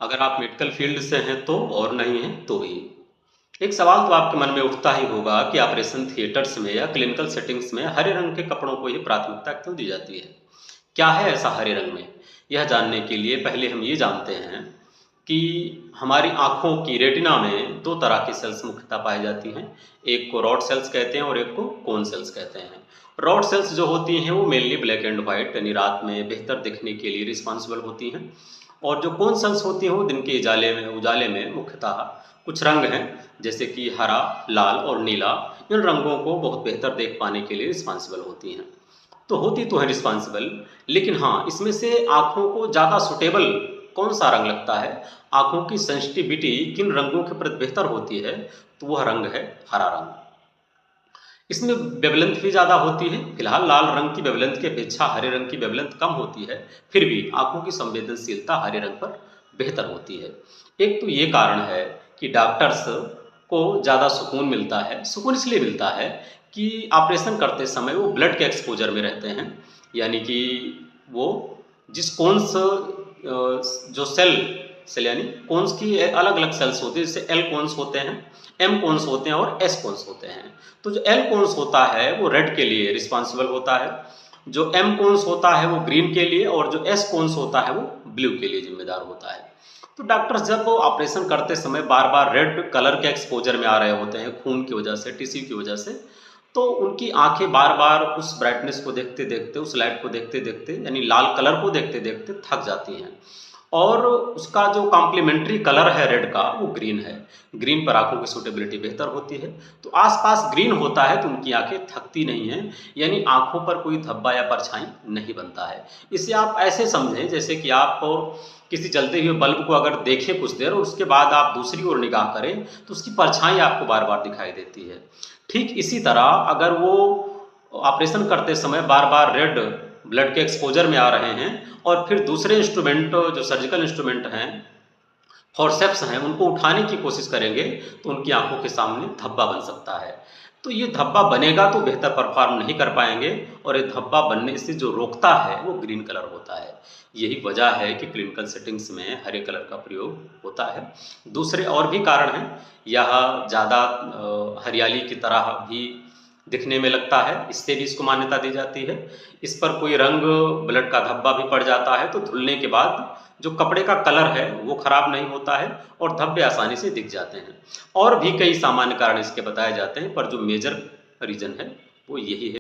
अगर आप medical field से हैं तो और नहीं हैं तो भी। एक सवाल तो आपके मन में उठता ही होगा कि ऑपरेशन थिएटर्स में या क्लिनिकल सेटिंग्स में हरे रंग के कपड़ों को ही प्राथमिकता क्यों दी जाती है? क्या है ऐसा हरे रंग में? यह जानने के लिए पहले हम ये जानते हैं कि हमारी आँखों की रेटिना में 2 तरह की सेल्स मुख्यतः पाई जाती हैं। एक को रॉड सेल्स कहते हैं और एक को कोन सेल्स कहते हैं। रॉड सेल्स जो होती हैं वो मेनली ब्लैक एंड व्हाइट यानी रात में बेहतर दिखने के लिए रिस्पॉन्सिबल होती हैं और जो कोन सेल्स होती हैं वो दिन के उजाले में मुख्यतः कुछ रंग हैं जैसे कि हरा, लाल और नीला। इन रंगों को बहुत बेहतर देख पाने के लिए रिस्पॉन्सिबल होती हैं। तो होती तो है रिस्पॉन्सिबल, लेकिन हाँ, इसमें से आँखों को ज़्यादा सूटेबल कौन सा रंग लगता है, आँखों की सेंसिटिविटी किन रंगों के प्रति बेहतर होती है, तो वह रंग है हरा रंग। इसमें वेवलेंथ भी ज़्यादा होती है। फिलहाल लाल रंग की वेवलेंथ की अपेक्षा हरे रंग की वेवलेंथ कम होती है, फिर भी आँखों की संवेदनशीलता हरे रंग पर बेहतर होती है। एक तो ये कारण है कि डॉक्टर्स को ज़्यादा सुकून मिलता है। सुकून इसलिए मिलता है कि ऑपरेशन करते समय वो ब्लड के एक्सपोजर में रहते हैं, यानी कि वो जिस कोन्स जो सेल यानी कोन्स की अलग अलग सेल्स होती है, जैसे एल कोन्स होते हैं, एम कोन्स होते हैं और एस कोन्स होते हैं। तो जो एल कोन्स होता है वो रेड के लिए रिस्पॉन्सिबल होता है, जो एम कोन्स होता है वो ग्रीन के लिए और जो एस कोन्स होता है वो ब्लू के लिए जिम्मेदार होता है। तो डॉक्टर्स जब वो ऑपरेशन करते समय बार बार रेड कलर के एक्सपोजर में आ रहे होते हैं खून की वजह से, टिश्यू की वजह से, तो उनकी आंखें बार बार उस ब्राइटनेस को देखते देखते, उस लाइट को देखते देखते यानी लाल कलर को देखते देखते थक जाती हैं और उसका जो कॉम्प्लीमेंट्री कलर है रेड का वो ग्रीन है। ग्रीन पर आंखों की सूटेबिलिटी बेहतर होती है। तो आसपास ग्रीन होता है तो उनकी आंखें थकती नहीं हैं, यानी आंखों पर कोई धब्बा या परछाई नहीं बनता है। इसे आप ऐसे समझें जैसे कि आप किसी जलते हुए बल्ब को अगर देखें कुछ देर और उसके बाद आप दूसरी ओर निगाह करें तो उसकी परछाई आपको बार बार दिखाई देती है। ठीक इसी तरह अगर वो ऑपरेशन करते समय बार बार रेड ब्लड के एक्सपोजर में आ रहे हैं और फिर दूसरे इंस्ट्रूमेंट जो सर्जिकल इंस्ट्रूमेंट हैं, फॉरसेप्स हैं, उनको उठाने की कोशिश करेंगे तो उनकी आंखों के सामने धब्बा बन सकता है। तो ये धब्बा बनेगा तो बेहतर परफॉर्म नहीं कर पाएंगे और ये धब्बा बनने से जो रोकता है वो ग्रीन कलर होता है। यही वजह है कि क्लिनिकल सेटिंग्स में हरे कलर का प्रयोग होता है। दूसरे और भी कारण हैं, यह ज़्यादा हरियाली की तरह भी दिखने में लगता है, इससे भी इसको मान्यता दी जाती है। इस पर कोई रंग ब्लड का धब्बा भी पड़ जाता है तो धुलने के बाद जो कपड़े का कलर है वो खराब नहीं होता है और धब्बे आसानी से दिख जाते हैं। और भी कई सामान्य कारण इसके बताए जाते हैं पर जो मेजर रीज़न है वो यही है।